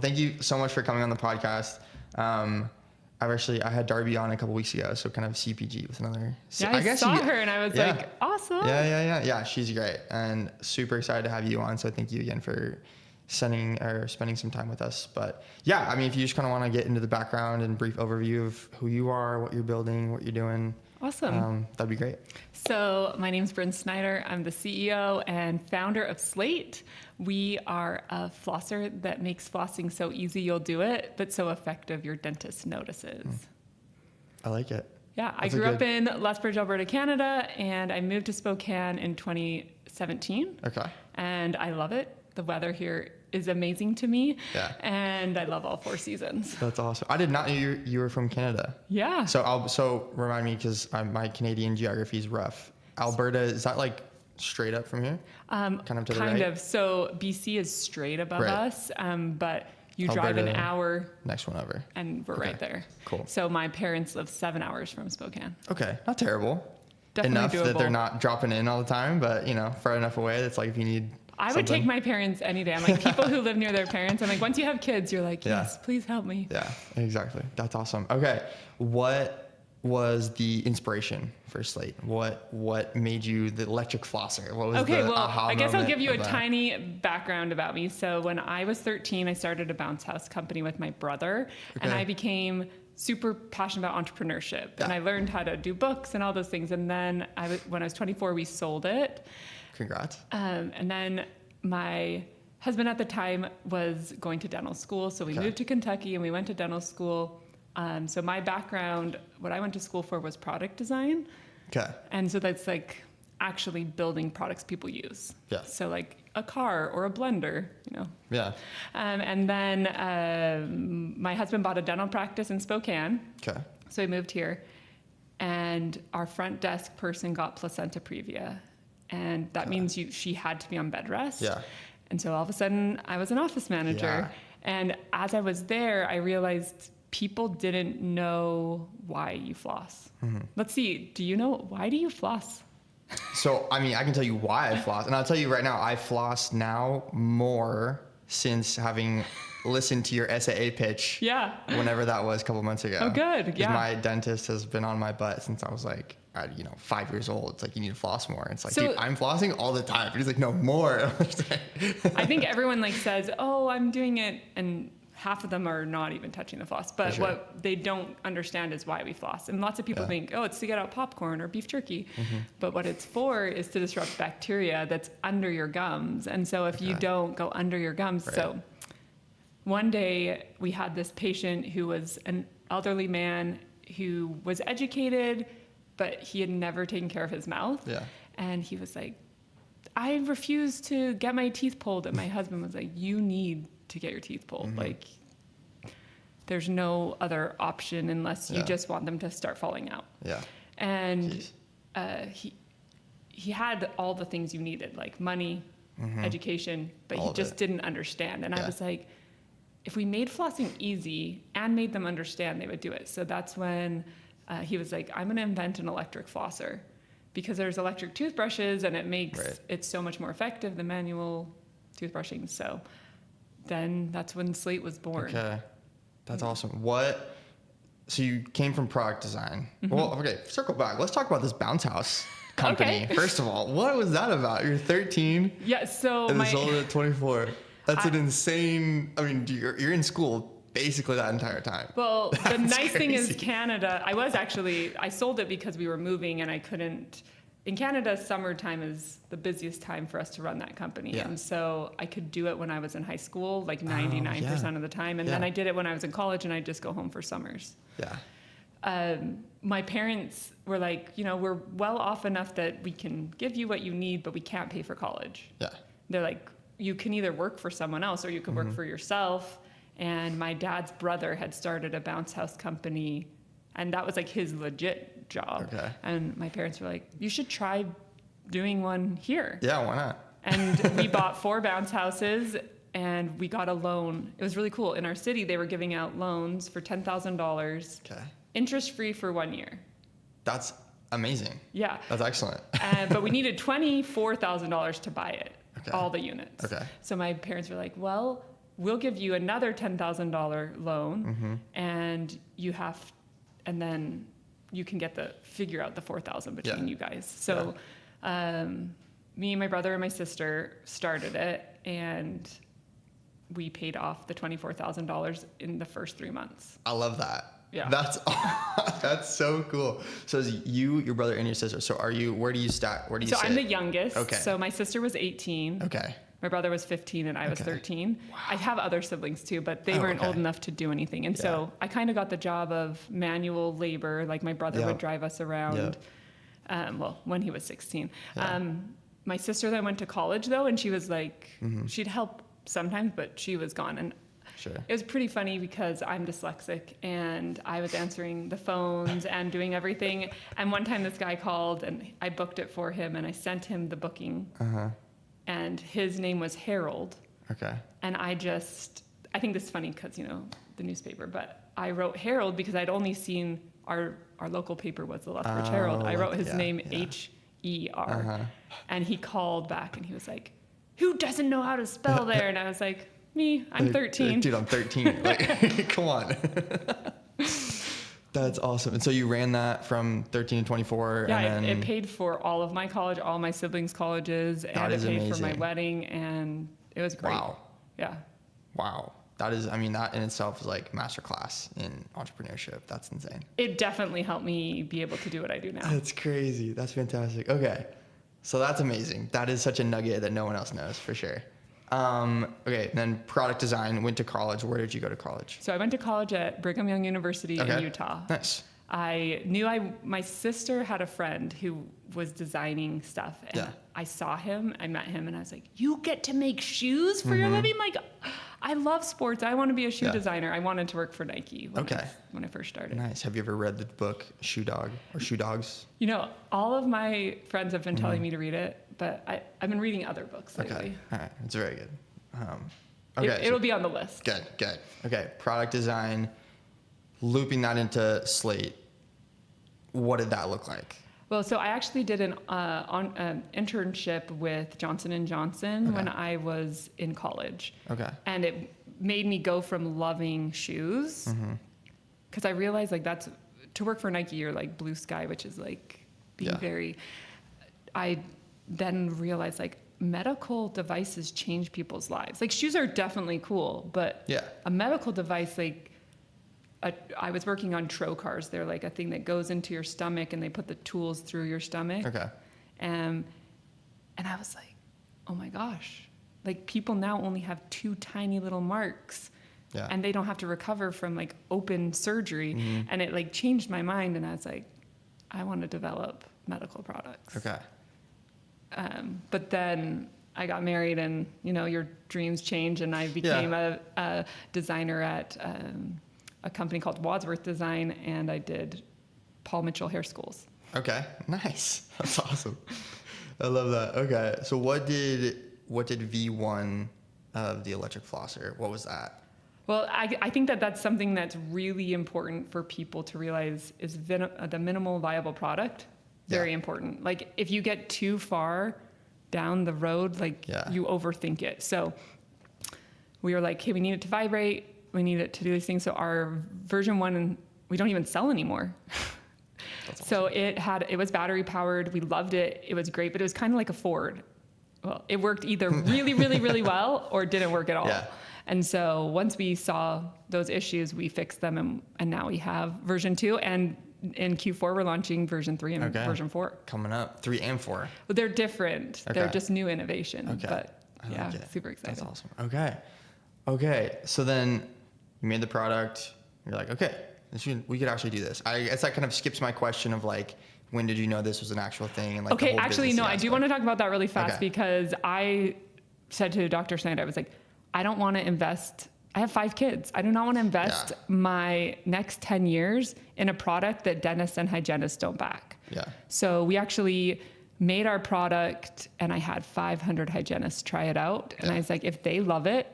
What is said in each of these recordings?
Thank you so much for coming on the podcast. I had Darby on a couple weeks ago, so kind of CPG with another. Yeah, I saw her and I was like, awesome. Yeah, she's great and super excited to have you on. So thank you again for spending some time with us. But yeah, I mean, if you just kind of want to get into the background and brief overview of who you are, what you're building, what you're doing. Awesome. That'd be great. So my name's Brynn Snyder. I'm the CEO and founder of Slate. We are a flosser that makes flossing so easy you'll do it, but so effective your dentist notices. I like it. Yeah, I grew up in Lethbridge, Alberta, Canada, and I moved to Spokane in 2017. Okay. And I love it. The weather here is amazing to me. Yeah. And I love all 4 seasons. That's awesome. I did not know you were from Canada. Yeah. So remind me, because my Canadian geography is rough. Alberta, is that like straight up from here? Kind of to the right? Kind of. So BC is straight above us, but you drive Alberta, an hour. Next one over. And we're right there. Cool. So my parents live 7 hours from Spokane. Okay. Not terrible. Definitely enough doable. That they're not dropping in all the time, but far enough away that's like if you need I would take my parents any day. I'm like, people who live near their parents, I'm like, once you have kids, you're like, yes, please help me. Yeah, exactly. That's awesome. Okay. What was the inspiration for Slate? What made you the electric flosser? What was the aha I guess I'll moment give you a of that? tiny background about me. So when I was 13, I started a bounce house company with my brother, and I became super passionate about entrepreneurship. And I learned how to do books and all those things. And then when I was 24, we sold it. Congrats. And then my husband at the time was going to dental school. So we moved to Kentucky and we went to dental school. So my background, what I went to school for was product design. Okay. And so that's like actually building products people use. Yeah. So like a car or a blender, Yeah. And then my husband bought a dental practice in Spokane. Okay. So we moved here. And our front desk person got placenta previa. And that means she had to be on bed rest. Yeah. And so all of a sudden, I was an office manager. Yeah. And as I was there, I realized people didn't know why you floss. Mm-hmm. Let's see. Do you know, why do you floss? So, I mean, I can tell you why I floss. And I'll tell you right now, I floss now more since having listened to your SAA pitch. Yeah. Whenever that was a couple months ago. Oh, good. Yeah. Because my dentist has been on my butt since I was like, 5 years old. It's like, you need to floss more. It's like, dude, I'm flossing all the time. And he's like, no, more. I think everyone says, oh, I'm doing it. And half of them are not even touching the floss. But what they don't understand is why we floss. And lots of people think, oh, it's to get out popcorn or beef jerky. Mm-hmm. But what it's for is to disrupt bacteria that's under your gums. And so if you don't go under your gums, so one day we had this patient who was an elderly man who was educated, but he had never taken care of his mouth. Yeah. And he was like, I refuse to get my teeth pulled. And my husband was like, you need to get your teeth pulled. Mm-hmm. Like, there's no other option unless you just want them to start falling out. Yeah. And he had all the things you needed, like money, education, but he just didn't understand. And I was like, if we made flossing easy and made them understand, they would do it. So that's when he was like, I'm going to invent an electric flosser because there's electric toothbrushes and it makes it so much more effective than manual toothbrushing. So then that's when Slate was born. Okay. That's awesome. So you came from product design. Mm-hmm. Well, okay, circle back. Let's talk about this bounce house company. Okay. First of all, what was that about? You're 13. Yeah, so and sold at 24. That's an insane, you're in school basically that entire time. Well, the nice thing is Canada, I sold it because we were moving and I couldn't, in Canada, summertime is the busiest time for us to run that company. Yeah. And so I could do it when I was in high school, like 99% of the time. And then I did it when I was in college and I'd just go home for summers. Yeah. My parents were like, we're well off enough that we can give you what you need, but we can't pay for college. Yeah. They're like, you can either work for someone else or you can work for yourself. And my dad's brother had started a bounce house company, and that was like his legit job. Okay. And my parents were like, you should try doing one here. Yeah, why not? And we bought 4 bounce houses, and we got a loan. It was really cool. In our city, they were giving out loans for $10,000, interest-free for 1 year. That's amazing. Yeah. That's excellent. But we needed $24,000 to buy it, all the units. Okay. So my parents were like, well, we'll give you another $10,000 loan, and then you can get figure out the $4,000 between you guys. So, me, my brother, and my sister started it, and we paid off the $24,000 in the first 3 months. I love that. Yeah. That's so cool. So it's you, your brother, and your sister. So where do you stack? Where do you sit? I'm the youngest. Okay. So my sister was 18. Okay. My brother was 15 and I was 13. Wow. I have other siblings too, but they weren't old enough to do anything. And so I kind of got the job of manual labor. Like my brother would drive us around. When he was 16. My sister then went to college though, and she was like, she'd help sometimes, but she was gone. And it was pretty funny because I'm dyslexic and I was answering the phones and doing everything. And one time this guy called and I booked it for him and I sent him the booking. And his name was Harold. Okay. And I think this is funny because, the newspaper, but I wrote Harold because I'd only seen our local paper was the Lethbridge Herald. I wrote his name H-E-R. And he called back and he was like, who doesn't know how to spell there? And I was like, me, I'm 13. Dude, I'm 13. Like, come on. That's awesome. And so you ran that from 13 to 24. Yeah, and then... it paid for all of my college, all my siblings' colleges, and it paid for my wedding, and it was great. Wow. Yeah. Wow. That in itself is like masterclass in entrepreneurship. That's insane. It definitely helped me be able to do what I do now. That's crazy. That's fantastic. Okay. So that's amazing. That is such a nugget that no one else knows for sure. Okay. Then product design, went to college. Where did you go to college? So I went to college at Brigham Young University in Utah. Nice. I knew my sister had a friend who was designing stuff, and I saw him, I met him, and I was like, you get to make shoes for your living? Like, I love sports. I want to be a shoe designer. I wanted to work for Nike when I first started. Nice. Have you ever read the book Shoe Dog or Shoe Dogs? All of my friends have been telling me to read it, but I've been reading other books lately. Okay. All right. It's very good. It'll be on the list. Good. Okay. Product design, looping that into Slate. What did that look like? Well, so I actually did an internship with Johnson & Johnson when I was in college. Okay. And it made me go from loving shoes, because I realized to work for Nike, you're like blue sky, which is like being very, I then realized like medical devices change people's lives. Like shoes are definitely cool, but a medical device, I was working on trocars. They're like a thing that goes into your stomach and they put the tools through your stomach. Okay. And I was like, oh my gosh, like people now only have 2 tiny little marks and they don't have to recover from like open surgery. And it like changed my mind. And I was like, I want to develop medical products. Okay. But then I got married and, your dreams change. And I became a designer at, a company called Wadsworth Design, and I did Paul Mitchell hair schools. Okay, nice. That's awesome. I love that. Okay, so what did V1 of the Electric Flosser, what was that? Well, I think that's something that's really important for people to realize is the minimal viable product. Very important. Like if you get too far down the road, you overthink it. So we were like, hey, we need it to vibrate. We need it to do these things. So our version 1, we don't even sell anymore. That's awesome. So it was battery powered. We loved it. It was great, but it was kind of like a Ford. Well, it worked either really, really, really well or didn't work at all. Yeah. And so once we saw those issues, we fixed them, and now we have version 2. And in Q4, we're launching version 3 and version 4. Coming up, 3 and 4. Well, they're different. Okay. They're just new innovation. Okay. But super excited. That's awesome. Okay. So then you made the product. You're like, okay, we could actually do this. I guess that kind of skips my question of like, when did you know this was an actual thing? And like, okay, actually, no, I do want to talk about that really fast because I said to Dr. Snyder, I was like, I don't want to invest. I have 5 kids. I do not want to invest my next 10 years in a product that dentists and hygienists don't back. Yeah. So we actually made our product, and I had 500 hygienists try it out. And I was like, if they love it,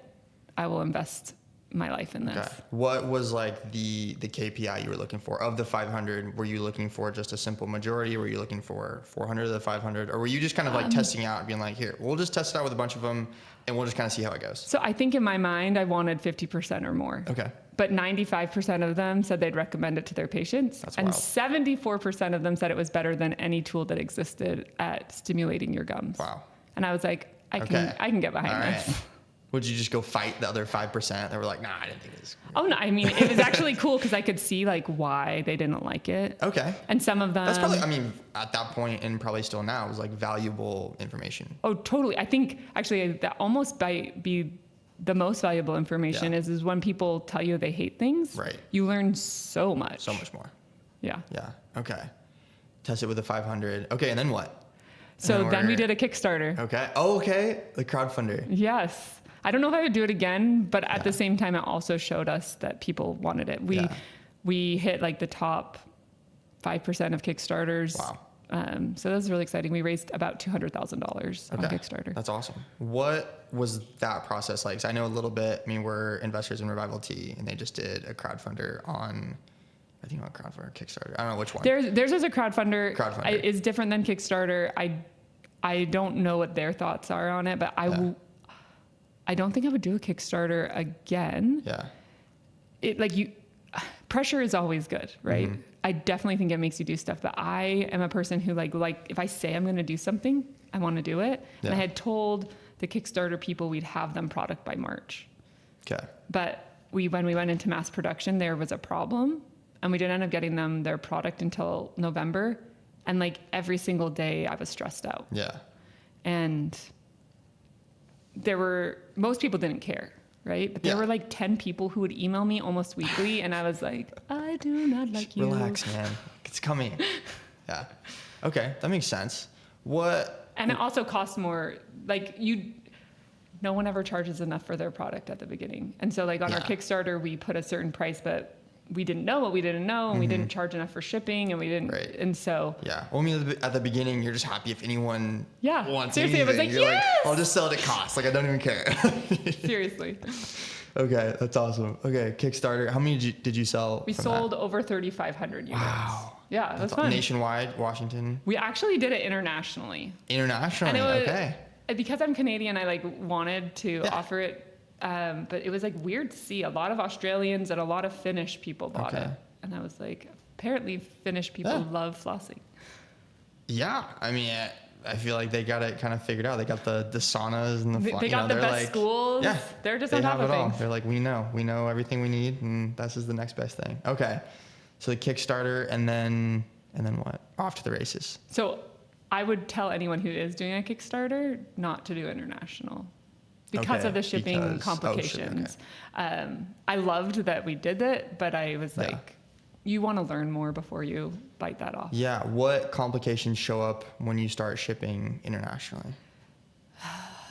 I will invest my life in this. Okay. What was like the KPI you were looking for of the 500? Were you looking for just a simple majority? Were you looking for 400 of the 500? Or were you just kind of like testing out and being like, here, we'll just test it out with a bunch of them and we'll just kind of see how it goes? So I think in my mind, I wanted 50% or more. Okay. But 95% of them said they'd recommend it to their patients. That's and wild. 74% of them said it was better than any tool that existed at stimulating your gums. Wow. And I was like, I can get behind this. Right. Would you just go fight the other 5% that were like, nah, I didn't think it was. Oh, no. I mean, it was actually cool because I could see like why they didn't like it. Okay. And some of them. That's probably, I mean, at that point and probably still now, it was like valuable information. Oh, totally. I think actually that almost be the most valuable information is when people tell you they hate things. Right. You learn so much. So much more. Yeah. Yeah. Okay. Test it with a 500. Okay. And then what? So then we did a Kickstarter. Okay. Oh, okay. The crowdfunder. Yes. I don't know if I would do it again, but at the same time, it also showed us that people wanted it. We hit like the top 5% of Kickstarters. Wow. So that was really exciting. We raised about $200,000 on Kickstarter. That's awesome. What was that process like? 'Cause I know a little bit. I mean, we're investors in Revival Tea, and they just did a crowdfunder on, I think on crowdfunder, Kickstarter. I don't know which one. Theirs is a crowdfunder. It's different than Kickstarter. I don't know what their thoughts are on it, but I don't think I would do a Kickstarter again. Yeah. Pressure is always good, right? Mm-hmm. I definitely think it makes you do stuff, but I am a person who like if I say I'm going to do something, I want to do it. Yeah. And I had told the Kickstarter people we'd have them product by March. Okay. But when we went into mass production, there was a problem and we didn't end up getting them their product until November. And like every single day I was stressed out. Yeah. And most people didn't care, right? But there were like 10 people who would email me almost weekly, and I was like, I do not like you. Relax, man. It's coming. Yeah. Okay, that makes sense. And it also costs more. Like no one ever charges enough for their product at the beginning. And so like on our Kickstarter, we put a certain price, but we didn't know what we didn't know, and we didn't charge enough for shipping, and we didn't. Right. And so. Yeah. Well, I mean, at the beginning, you're just happy if anyone wants seriously, anything. I was like, you're like, I'll just sell it at cost. Like, I don't even care. Seriously. Okay, that's awesome. Okay, Kickstarter. How many did you sell? We sold over 3,500 units. Wow. Yeah, that's fun. Nationwide, Washington. We actually did it internationally. Internationally, okay. Because I'm Canadian, I like wanted to offer it. But it was like weird to see a lot of Australians and a lot of Finnish people bought it. And I was like, apparently Finnish people love flossing. Yeah. I mean, I feel like they got it kind of figured out. They got the saunas and they got the best schools. Yeah. They're just on top of things. They're like, we know everything we need, and this is the next best thing. Okay. So the Kickstarter, and then what? Off to the races. So I would tell anyone who is doing a Kickstarter not to do international. Because of the shipping complications. I loved that we did it, but I was like, you want to learn more before you bite that off. Yeah. What complications show up when you start shipping internationally?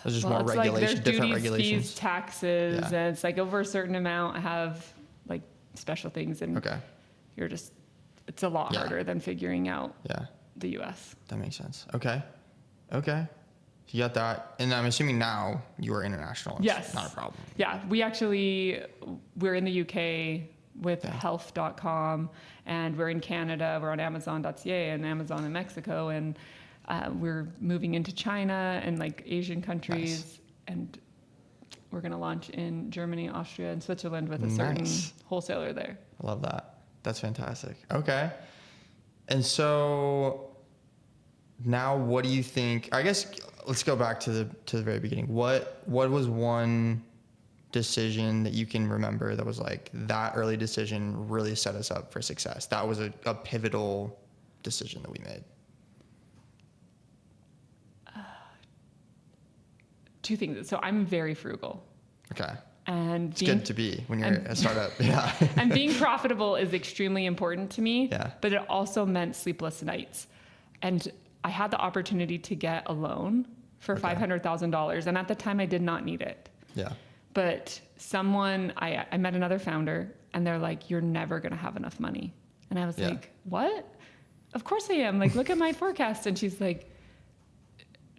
There's just more regulation, different regulations. Fees, taxes, and it's like over a certain amount have like special things, and it's a lot harder than figuring out the U.S. That makes sense. Okay. You got that. And I'm assuming now you are international. It's not a problem. Yeah. We're in the UK with health.com, and we're in Canada. We're on Amazon.ca and Amazon in Mexico. And we're moving into China and like Asian countries. Nice. And we're going to launch in Germany, Austria, and Switzerland with a certain wholesaler there. I love that. That's fantastic. Okay. And so now what do you think? I guess let's go back to the very beginning. What was one decision that you can remember that was like that early decision really set us up for success? That was a pivotal decision that we made. Two things. So I'm very frugal. Okay. And it's good to be when you're a startup. Yeah. And being profitable is extremely important to me. Yeah. But it also meant sleepless nights. And I had the opportunity to get a loan for $500,000. And at the time I did not need it. Yeah. But I met another founder, and they're like, you're never going to have enough money. And I was like, what? Of course I am. Like, look at my forecast. And she's like,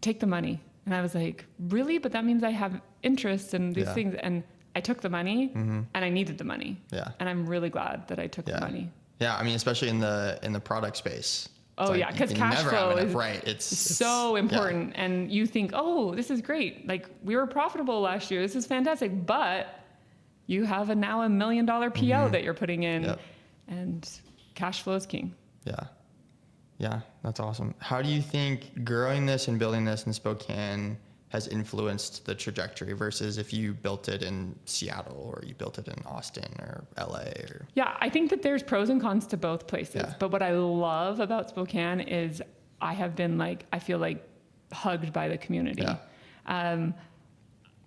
take the money. And I was like, really? But that means I have interest in these things. And I took the money and I needed the money. Yeah. And I'm really glad that I took the money. Yeah. I mean, especially in the product space. Oh yeah. Cause cash flow is right. It's so important. Yeah. And you think, oh, this is great. Like we were profitable last year. This is fantastic. But you have now $1 million PO that you're putting in and cash flow is king. Yeah. Yeah. That's awesome. How do you think growing this and building this in Spokane has influenced the trajectory versus if you built it in Seattle or you built it in Austin or LA or... Yeah, I think that there's pros and cons to both places. Yeah. But what I love about Spokane is I have been I feel like hugged by the community. Yeah.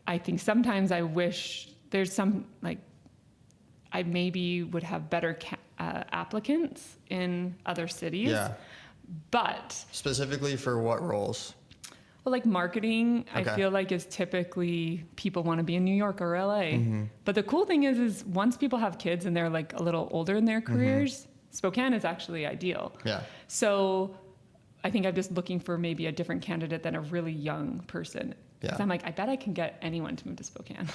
I think sometimes I wish there's some, I maybe would have better applicants in other cities. Yeah. But... Specifically for what roles? Well, marketing, okay. I feel like is typically people want to be in New York or LA. But the cool thing is once people have kids and they're a little older in their careers, Spokane is actually ideal. Yeah. So I think I'm just looking for maybe a different candidate than a really young person. Yeah. Because I'm I bet I can get anyone to move to Spokane.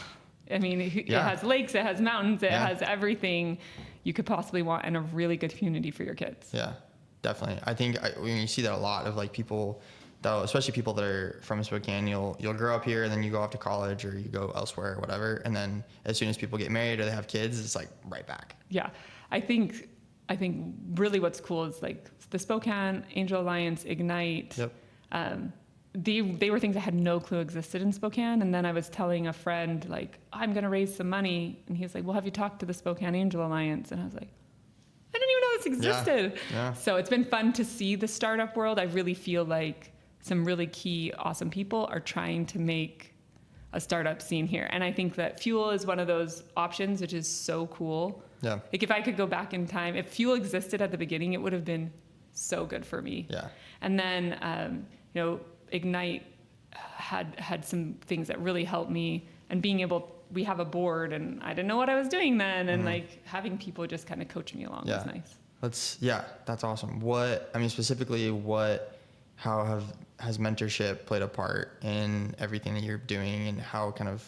I mean, it has lakes, it has mountains, it has everything you could possibly want and a really good community for your kids. Yeah, definitely. I think when you see that a lot of people... though, especially people that are from Spokane, you'll grow up here and then you go off to college or you go elsewhere or whatever. And then as soon as people get married or they have kids, it's right back. Yeah. I think really what's cool is the Spokane Angel Alliance, Ignite. Yep. They were things I had no clue existed in Spokane. And then I was telling a friend I'm going to raise some money. And he's well, have you talked to the Spokane Angel Alliance? And I was I didn't even know this existed. Yeah. So it's been fun to see the startup world. I really feel some really key, awesome people are trying to make a startup scene here. And I think that Fuel is one of those options, which is so cool. Yeah. If I could go back in time, if Fuel existed at the beginning, it would have been so good for me. Yeah. And then, Ignite had some things that really helped me and we have a board and I didn't know what I was doing then. And having people just kind of coach me along was nice. That's awesome. How has mentorship played a part in everything that you're doing and how kind of,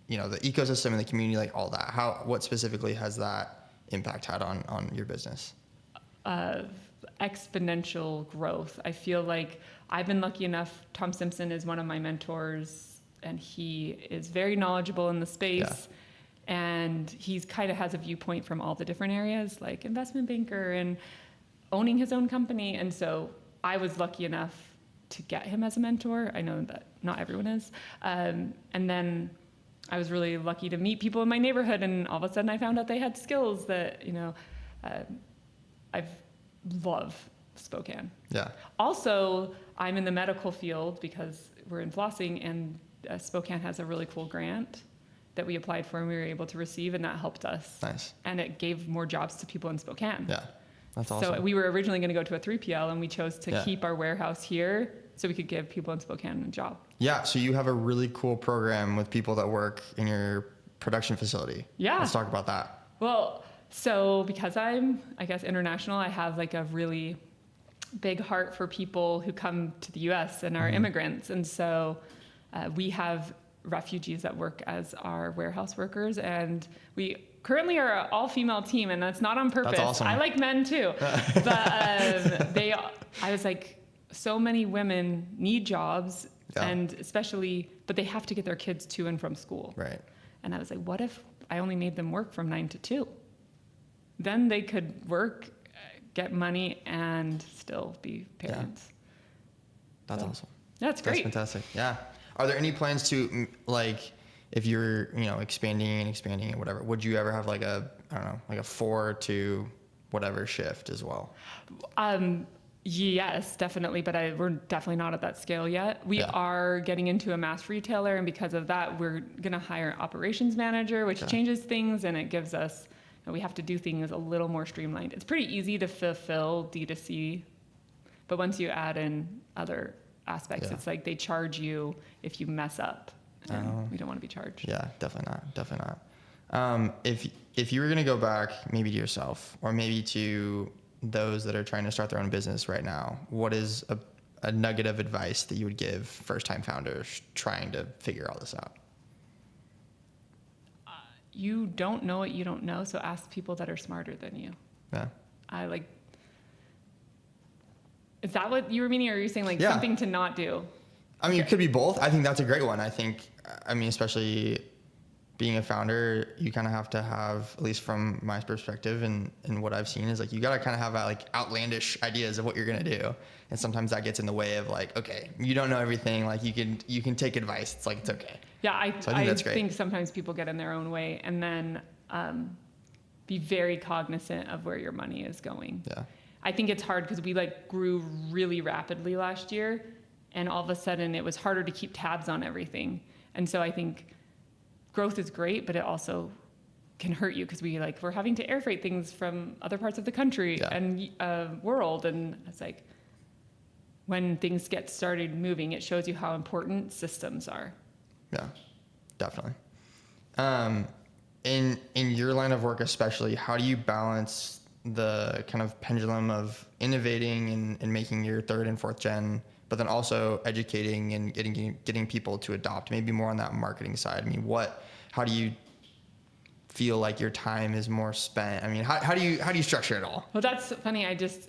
the ecosystem and the community, all that, what specifically has that impact had on your business? Exponential growth. I feel like I've been lucky enough. Tom Simpson is one of my mentors and he is very knowledgeable in the space and he's kind of has a viewpoint from all the different areas like investment banker and owning his own company. And so I was lucky enough to get him as a mentor. I know that not everyone is. And then I was really lucky to meet people in my neighborhood and all of a sudden I found out they had skills that, I've loved Spokane. Yeah. Also, I'm in the medical field because we're in flossing and Spokane has a really cool grant that we applied for and we were able to receive and that helped us. Nice. And it gave more jobs to people in Spokane. Yeah. That's awesome. So we were originally going to go to a 3PL and we chose to keep our warehouse here so we could give people in Spokane a job. Yeah. So you have a really cool program with people that work in your production facility. Yeah. Let's talk about that. Well, so because I'm, international, I have a really big heart for people who come to the U.S. and are immigrants. And so we have refugees that work as our warehouse workers and we currently are an all-female team, and that's not on purpose. That's awesome. I like men too, but I was so many women need jobs, and but they have to get their kids to and from school. Right. And I was what if I only made them work from 9 to 2? Then they could work, get money, and still be parents. Yeah. That's awesome. That's great. That's fantastic. Yeah. Are there any plans to if you're, expanding and whatever, would you ever have a 4 to whatever shift as well? Yes, definitely. But we're definitely not at that scale yet. We are getting into a mass retailer. And because of that, we're going to hire an operations manager, which changes things. And it gives us, we have to do things a little more streamlined. It's pretty easy to fulfill D2C. But once you add in other aspects, it's they charge you if you mess up. And we don't want to be charged. Yeah, definitely not. If you were going to go back maybe to yourself or maybe to those that are trying to start their own business right now, what is a nugget of advice that you would give first-time founders trying to figure all this out? you don't know what you don't know, so ask people that are smarter than you. Yeah. Is that what you were meaning, or are you saying like something to not do? I mean, It could be both. I think that's a great one. Especially being a founder, you kind of have to have, at least from my perspective and what I've seen, is like you got to kind of have like outlandish ideas of what you're going to do. And sometimes that gets in the way of like, okay, you don't know everything. Like you can take advice. It's like, it's okay. Yeah. I think sometimes people get in their own way, and then be very cognizant of where your money is going. Yeah. I think it's hard because we like grew really rapidly last year, and all of a sudden it was harder to keep tabs on everything. And so I think growth is great, but it also can hurt you because we're having to air freight things from other parts of the country and world. And it's like, when things get started moving, it shows you how important systems are. Yeah, definitely. In your line of work especially, how do you balance the kind of pendulum of innovating and making your third and fourth gen, but then also educating and getting people to adopt, maybe more on that marketing side? I mean, how do you feel like your time is more spent? I mean, how do you structure it all? Well, that's funny. I just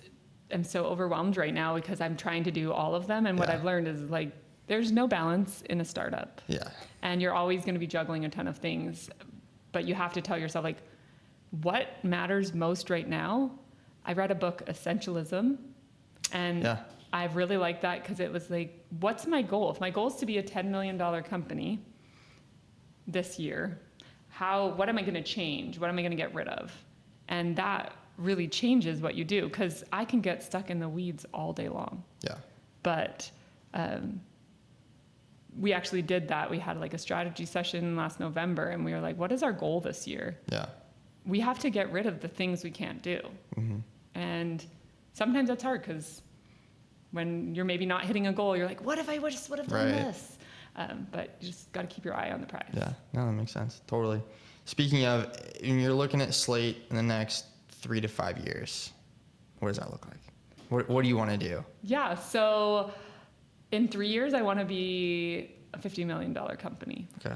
am so overwhelmed right now because I'm trying to do all of them. And what I've learned is like, there's no balance in a startup. Yeah. And you're always going to be juggling a ton of things, but you have to tell yourself like, what matters most right now? I read a book, Essentialism, and I really liked that because it was like, what's my goal? If my goal is to be a $10 million company this year, what am I going to change? What am I going to get rid of? And that really changes what you do, because I can get stuck in the weeds all day long. Yeah. But we actually did that. We had like a strategy session last November, and we were like, what is our goal this year? Yeah. We have to get rid of the things we can't do. Mm-hmm. And sometimes that's hard because when you're maybe not hitting a goal, you're like, what if I would have done this? But you just got to keep your eye on the prize. Yeah, no, that makes sense. Totally. Speaking of, when you're looking at Slate in the next 3 to 5 years, what does that look like? What do you want to do? Yeah, so in 3 years, I want to be a $50 million company. Okay.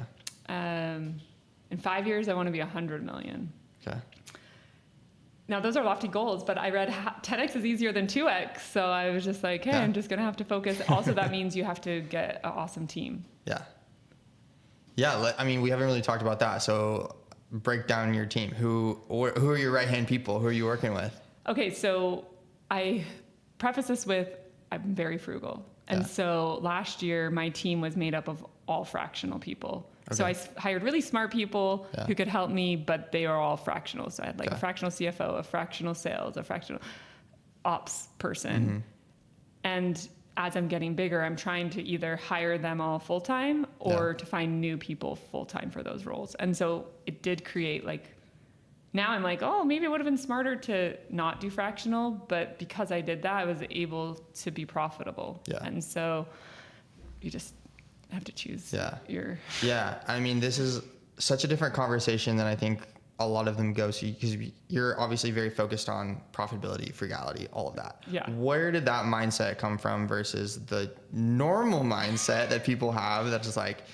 In 5 years, I want to be 100 million. Okay. Now, those are lofty goals, but I read 10x is easier than 2x. So I was just like, hey, I'm just going to have to focus. Also, that means you have to get an awesome team. Yeah. Yeah. I mean, we haven't really talked about that. So break down your team. Who are your right-hand people? Who are you working with? Okay. So I preface this with, I'm very frugal. And so last year, my team was made up of all fractional people. Okay. So I hired really smart people who could help me, but they are all fractional. So I had like a fractional CFO, a fractional sales, a fractional ops person. Mm-hmm. And as I'm getting bigger, I'm trying to either hire them all full-time or to find new people full-time for those roles. And so it did create like, now I'm like, oh, maybe it would have been smarter to not do fractional, but because I did that, I was able to be profitable. Yeah. And so you just have to choose your... Yeah. I mean, this is such a different conversation than I think a lot of them go to, because you're obviously very focused on profitability, frugality, all of that. Yeah. Where did that mindset come from versus the normal mindset that people have that's just like,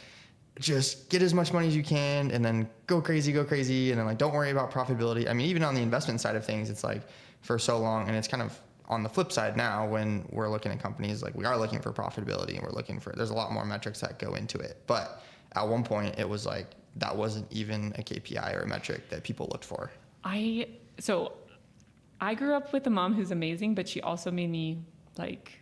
just get as much money as you can and then go crazy. And then like, don't worry about profitability. I mean, even on the investment side of things, it's like for so long, and it's kind of on the flip side now when we're looking at companies, like we are looking for profitability and there's a lot more metrics that go into it. But at one point it was like, that wasn't even a KPI or a metric that people looked for. So I grew up with a mom who's amazing, but she also made me like,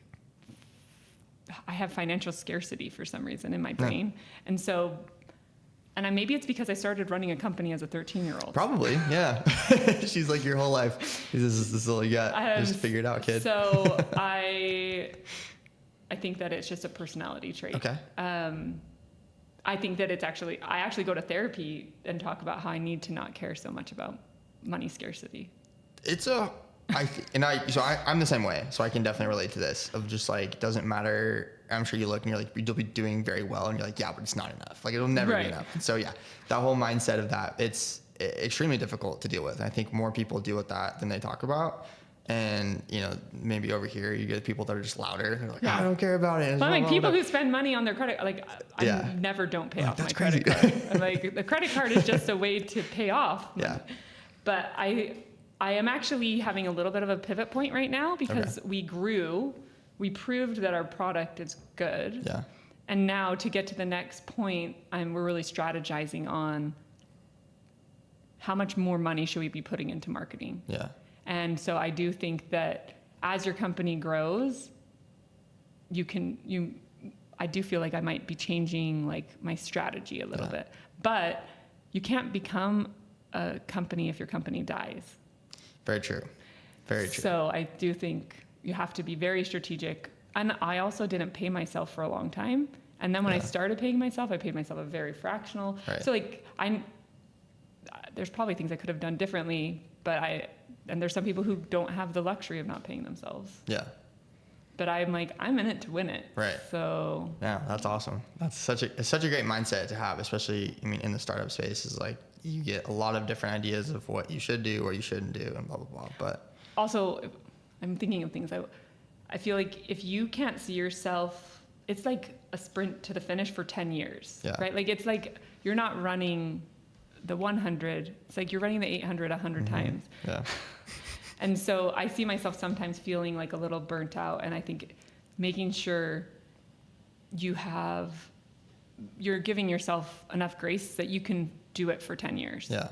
I have financial scarcity for some reason in my brain. And so, maybe it's because I started running a company as a 13-year-old. Probably, yeah. She's like, your whole life, this is all you got. Just figure it out, kid. So I think that it's just a personality trait. Okay. I think that I actually go to therapy and talk about how I need to not care so much about money scarcity. I'm the same way, so I can definitely relate to this of just like, doesn't matter. I'm sure you look and you're like, you'll be doing very well, and you're like, yeah, but it's not enough. Like it'll never be enough. And so yeah, that whole mindset of that, it's extremely difficult to deal with. I think more people deal with that than they talk about. And, maybe over here you get people that are just louder. They're like, I don't care about it. Well, like people who spend money on their credit, like I never don't pay off my credit card. I'm like, the credit card is just a way to pay off money. Yeah. But I am actually having a little bit of a pivot point right now because we proved that our product is good. Yeah. And now to get to the next point, we're really strategizing on how much more money should we be putting into marketing. Yeah. And so I do think that as your company grows, I do feel like I might be changing like my strategy a little bit, but you can't become a company if your company dies. Very true. Very true. So I do think you have to be very strategic. And I also didn't pay myself for a long time. And then when I started paying myself, I paid myself a very fractional. Right. So like there's probably things I could have done differently, and there's some people who don't have the luxury of not paying themselves. Yeah. But I'm in it to win it. Right. So. Yeah, that's awesome. That's such a great mindset to have, especially, in the startup space is like you get a lot of different ideas of what you should do or you shouldn't do and blah, blah, blah. But also I'm thinking of things. I feel like if you can't see yourself, it's like a sprint to the finish for 10 years, right? Like it's like you're not running the 100. It's like you're running the 800 100 times. Yeah. And so I see myself sometimes feeling like a little burnt out. And I think making sure you're giving yourself enough grace that you can do it for 10 years. Yeah.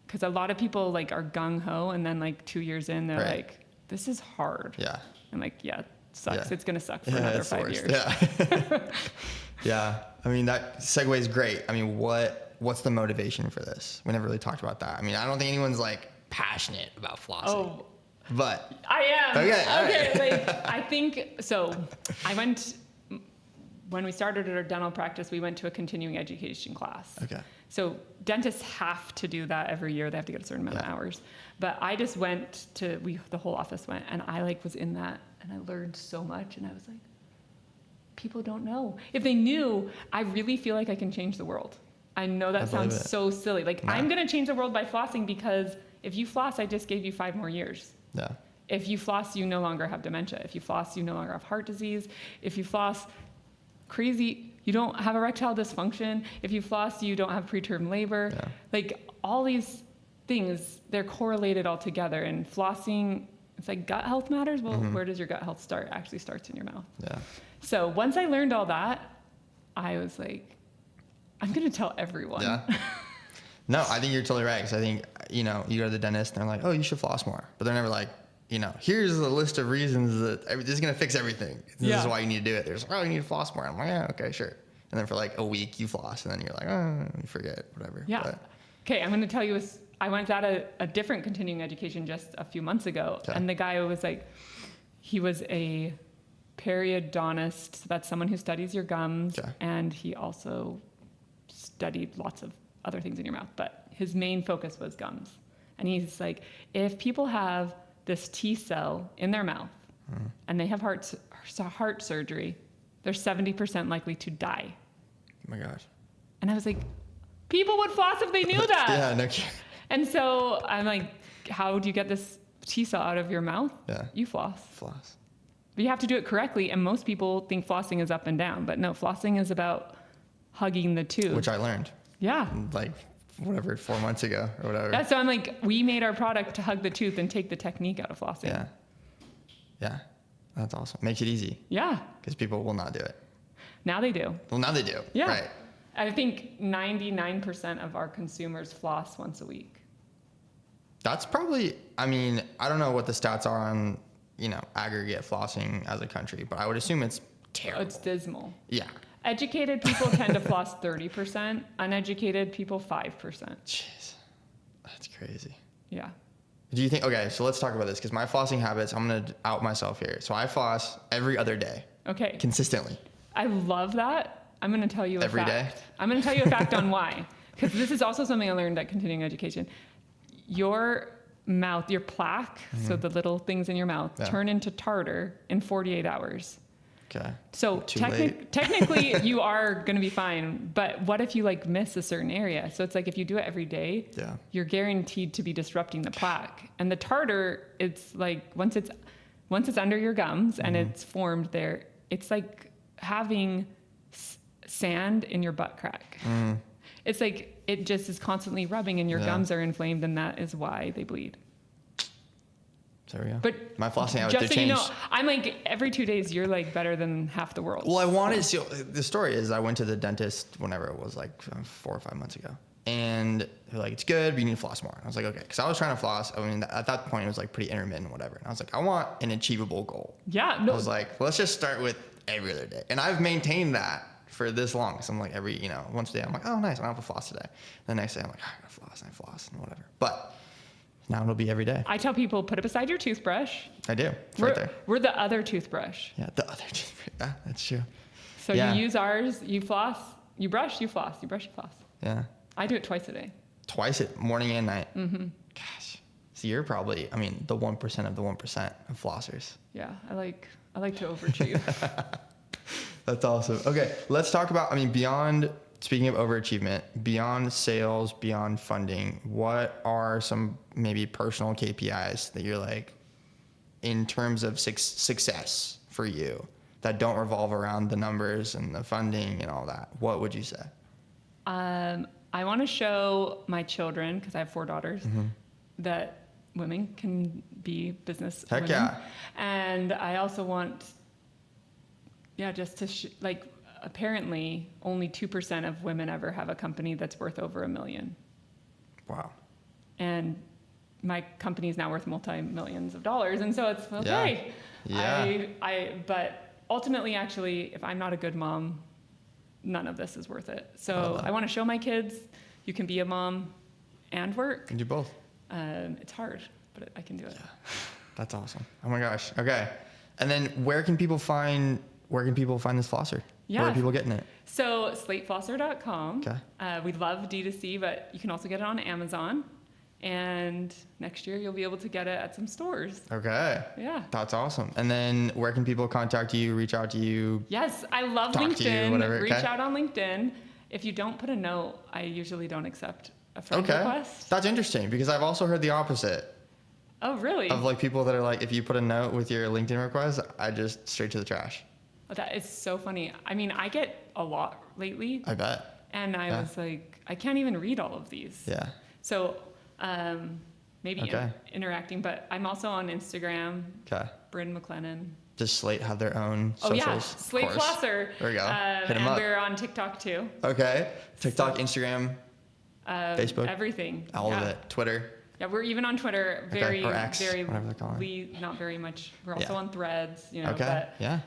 Because a lot of people like are gung ho. And then like 2 years in, they're like, this is hard. Yeah. I'm like, yeah, it sucks. Yeah. It's going to suck for another 5 years. Yeah. Yeah. That segue is great. What's the motivation for this? We never really talked about that. I don't think anyone's like passionate about flossing. Oh, but I am. Okay. Right. Like I think so. When we started at our dental practice, we went to a continuing education class. Okay. So dentists have to do that every year. They have to get a certain amount of hours. But I just went the whole office went, and I was in that, and I learned so much, and I was like, people don't know. If they knew, I really feel like I can change the world. I know that sounds so silly. Like I'm going to change the world by flossing because if you floss, I just gave you 5 more years. Yeah. If you floss, you no longer have dementia. If you floss, you no longer have heart disease. If you floss, you don't have erectile dysfunction. If you floss, you don't have preterm labor. Yeah. Like all these things, they're correlated all together. And flossing, it's like gut health matters. Well, where does your gut health start? It actually starts in your mouth. Yeah. So once I learned all that, I was like, I'm going to tell everyone. Yeah. No, I think you're totally right. Because I think, you go to the dentist and they're like, oh, you should floss more. But they're never like, here's a list of reasons that this is going to fix everything. This is why you need to do it. There's, you need to floss more. I'm like, yeah, okay, sure. And then for like a week you floss and then you're like, oh, you forget, whatever. Yeah. Okay, I'm going to tell you, I went at a different continuing education just a few months ago. Okay. And the guy was like, he was a periodontist. So that's someone who studies your gums. Okay. And he also studied lots of other things in your mouth. But his main focus was gums. And he's like, if people have this T cell in their mouth and they have heart surgery, they're 70% likely to die. Oh my gosh. And I was like, people would floss if they knew that. Yeah, no kidding. And so I'm like, how do you get this T cell out of your mouth? Yeah. You floss. Floss. But you have to do it correctly. And most people think flossing is up and down. But no, flossing is about hugging the tooth. Which I learned. Yeah. Like, 4 months ago or whatever. Yeah, so I'm like, we made our product to hug the tooth and take the technique out of flossing. Yeah. Yeah. That's awesome. Makes it easy. Yeah. Because people will not do it. Now they do. Well, now they do. Yeah. Right. I think 99% of our consumers floss once a week. That's probably, I don't know what the stats are on, aggregate flossing as a country, but I would assume it's terrible. It's dismal. Yeah. Educated people tend to floss 30%. Uneducated people, 5%. Jeez. That's crazy. Yeah. Do you think, okay, so let's talk about this because my flossing habits, I'm going to out myself here. So I floss every other day. Okay. Consistently. I love that. I'm going to tell you a every fact. Every day? I'm going to tell you a fact on why. Because this is also something I learned at continuing education. Your mouth, your plaque, so the little things in your mouth, turn into tartar in 48 hours. Okay. So technically you are going to be fine, but what if you like miss a certain area? So it's like if you do it every day, you're guaranteed to be disrupting the plaque. And the tartar, it's like once it's under your gums and it's formed there, it's like having sand in your butt crack. It's like it just is constantly rubbing and your gums are inflamed, and that is why they bleed. There we go. But my flossing habits just have so you changed. know, I'm like every 2 days you're like better than half the world. Well, I wanted to. The story is I went to the dentist whenever it was like 4 or 5 months ago, and they're like, "It's good, but you need to floss more." And I was like, "Okay," because I was trying to floss. I mean, at that point it was like pretty intermittent, whatever. And I was like, "I want an achievable goal." Yeah. No. I was like, "Let's just start with every other day," and I've maintained that for this long. So I'm like once a day I'm like, "Oh, nice, I don't have to floss today." The next day I'm like, "I gotta floss," and I floss and whatever. But now it'll be every day. I tell people, put it beside your toothbrush. I do. It's right there. We're the other toothbrush. Yeah, the other toothbrush. Yeah, that's true. So you use ours, you floss, you brush, you floss, you brush, you floss. Yeah. I do it twice a day. Twice morning and night. Gosh. So you're probably, the 1% of the 1% of flossers. Yeah, I like to overachieve. That's awesome. Okay, let's talk about, beyond, speaking of overachievement, beyond sales, beyond funding, what are some maybe personal KPIs that you're like, in terms of success for you, that don't revolve around the numbers and the funding and all that? What would you say? I want to show my children, because I have 4 daughters, that women can be business Heck women. yeah. And I also want, just to apparently only 2% of women ever have a company that's worth over $1 million. Wow. And my company is now worth multi-millions of dollars. And so it's okay. Yeah. But ultimately, actually, if I'm not a good mom, none of this is worth it. So I want to show my kids you can be a mom and work. And do both. It's hard, but I can do it. Yeah. That's awesome. Oh my gosh. Okay. And then where can people find this flosser? Yeah. Where are people getting it? So slateflosser.com. Okay. We love D2C, but you can also get it on Amazon. And next year you'll be able to get it at some stores. Okay. Yeah. That's awesome. And then where can people contact you, reach out to you? Yes, I love talk LinkedIn. to you, whatever. Reach out on LinkedIn. If you don't put a note, I usually don't accept a friend request. That's interesting, because I've also heard the opposite. Oh, really? Of like people that are like, if you put a note with your LinkedIn request, I just straight to the trash. Oh, that is so funny. I get a lot lately. I bet. And I was like, I can't even read all of these. Yeah. So maybe interacting, but I'm also on Instagram. Okay. Brynn MacLennan. Does Slate have their own socials? Oh yeah, Slate Flosser. There we go. Hit 'em and up. we're on TikTok too. Okay. TikTok, Instagram, Facebook. Everything. All of it. Twitter. Yeah, we're even on Twitter. Very, or X, very, whatever they're calling. not very much. We're also on Threads. Okay. But, yeah.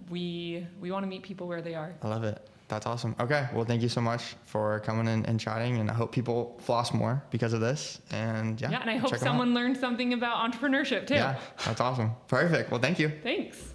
We want to meet people where they are. I love it. That's awesome. Okay. Well, thank you so much for coming in and chatting, and I hope people floss more because of this. And and I hope someone learned something about entrepreneurship too. Yeah, that's awesome. Perfect. Well, thank you. Thanks.